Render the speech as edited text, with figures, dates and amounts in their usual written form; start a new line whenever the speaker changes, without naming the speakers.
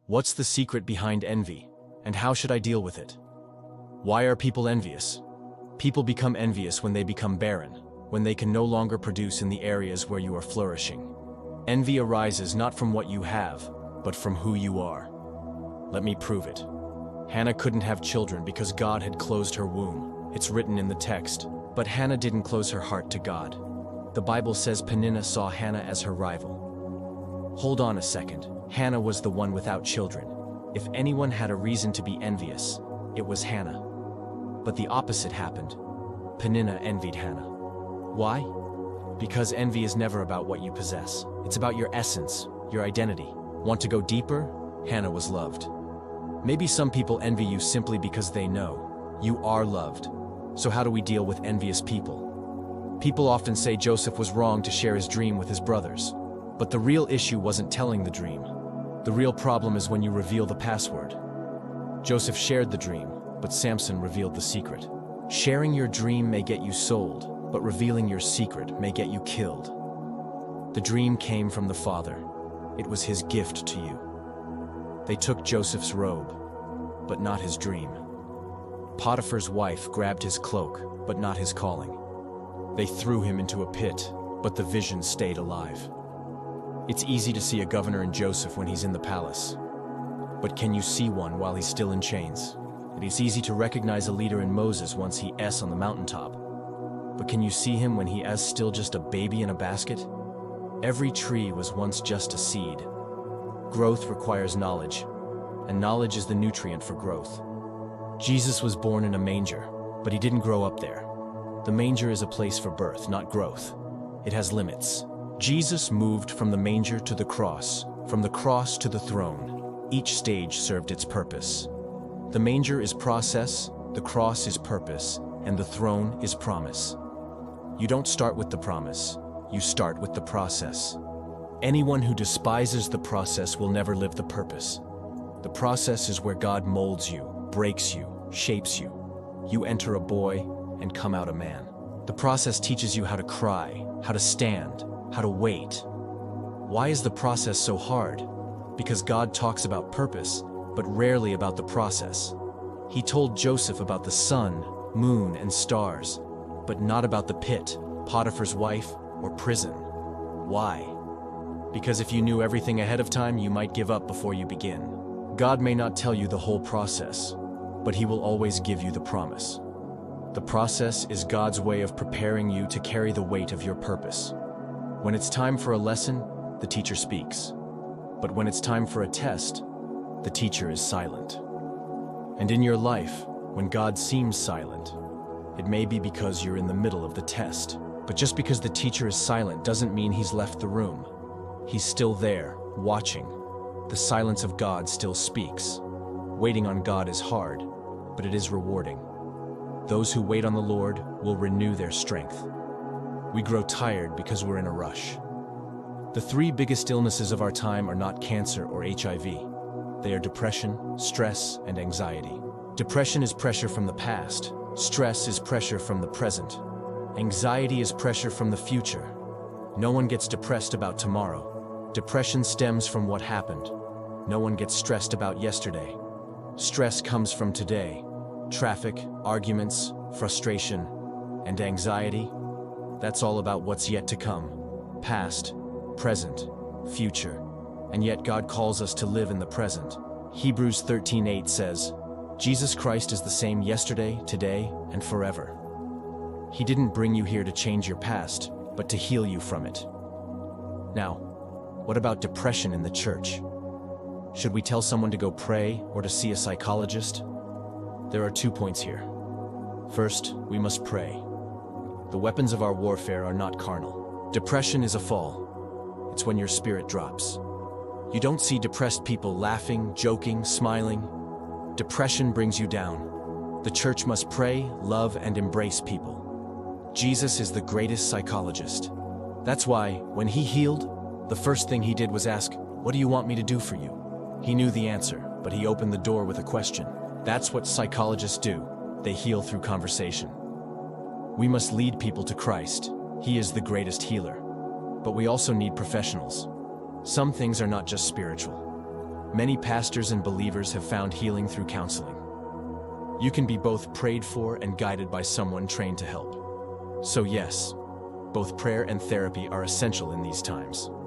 What's the secret behind envy, and how should I deal with it? Why are people envious? People become envious when they become barren, when they can no longer produce in the areas where you are flourishing. Envy arises not from what you have, but from who you are. Let me prove it. Hannah couldn't have children because God had closed her womb. It's written in the text. But Hannah didn't close her heart to God. The Bible says Peninnah saw Hannah as her rival. Hold on a second. Hannah was the one without children. If anyone had a reason to be envious, it was Hannah. But the opposite happened. Peninnah envied Hannah. Why? Because envy is never about what you possess. It's about your essence, your identity. Want to go deeper? Hannah was loved. Maybe some people envy you simply because they know you are loved. So how do we deal with envious people? People often say Joseph was wrong to share his dream with his brothers. But the real issue wasn't telling the dream. The real problem is when you reveal the password. Joseph shared the dream, but Samson revealed the secret. Sharing your dream may get you sold, but revealing your secret may get you killed. The dream came from the Father. It was his gift to you. They took Joseph's robe, but not his dream. Potiphar's wife grabbed his cloak, but not his calling. They threw him into a pit, but the vision stayed alive. It's easy to see a governor in Joseph when he's in the palace. But can you see one while he's still in chains? It is easy to recognize a leader in Moses once he is on the mountaintop. But can you see him when he is still just a baby in a basket? Every tree was once just a seed. Growth requires knowledge, and knowledge is the nutrient for growth. Jesus was born in a manger, but he didn't grow up there. The manger is a place for birth, not growth. It has limits. Jesus moved from the manger to the cross, from the cross to the throne. Each stage served its purpose. The manger is process, the cross is purpose, and the throne is promise. You don't start with the promise, you start with the process. Anyone who despises the process will never live the purpose. The process is where God molds you, breaks you, shapes you. You enter a boy and come out a man. The process teaches you how to cry, how to stand, how to wait. Why is the process so hard? Because God talks about purpose, but rarely about the process. He told Joseph about the sun, moon, and stars, but not about the pit, Potiphar's wife, or prison. Why? Because if you knew everything ahead of time, you might give up before you begin. God may not tell you the whole process, but he will always give you the promise. The process is God's way of preparing you to carry the weight of your purpose. When it's time for a lesson, the teacher speaks. But when it's time for a test, the teacher is silent. And in your life, when God seems silent, it may be because you're in the middle of the test. But just because the teacher is silent doesn't mean he's left the room. He's still there, watching. The silence of God still speaks. Waiting on God is hard, but it is rewarding. Those who wait on the Lord will renew their strength. We grow tired because we're in a rush. The three biggest illnesses of our time are not cancer or HIV. They are depression, stress, and anxiety. Depression is pressure from the past. Stress is pressure from the present. Anxiety is pressure from the future. No one gets depressed about tomorrow. Depression stems from what happened. No one gets stressed about yesterday. Stress comes from today. Traffic, arguments, frustration, and anxiety. That's all about what's yet to come. Past, present, future. And yet God calls us to live in the present. Hebrews 13:8 says, Jesus Christ is the same yesterday, today, and forever. He didn't bring you here to change your past, but to heal you from it. Now, what about depression in the church? Should we tell someone to go pray or to see a psychologist? There are 2 points here. First, we must pray. The weapons of our warfare are not carnal. Depression is a fall. It's when your spirit drops. You don't see depressed people laughing, joking, smiling. Depression brings you down. The church must pray, love, and embrace people. Jesus is the greatest psychologist. That's why, when he healed, the first thing he did was ask, "What do you want me to do for you?" He knew the answer, but he opened the door with a question. That's what psychologists do. They heal through conversation. We must lead people to Christ. He is the greatest healer. But we also need professionals. Some things are not just spiritual. Many pastors and believers have found healing through counseling. You can be both prayed for and guided by someone trained to help. So yes, both prayer and therapy are essential in these times.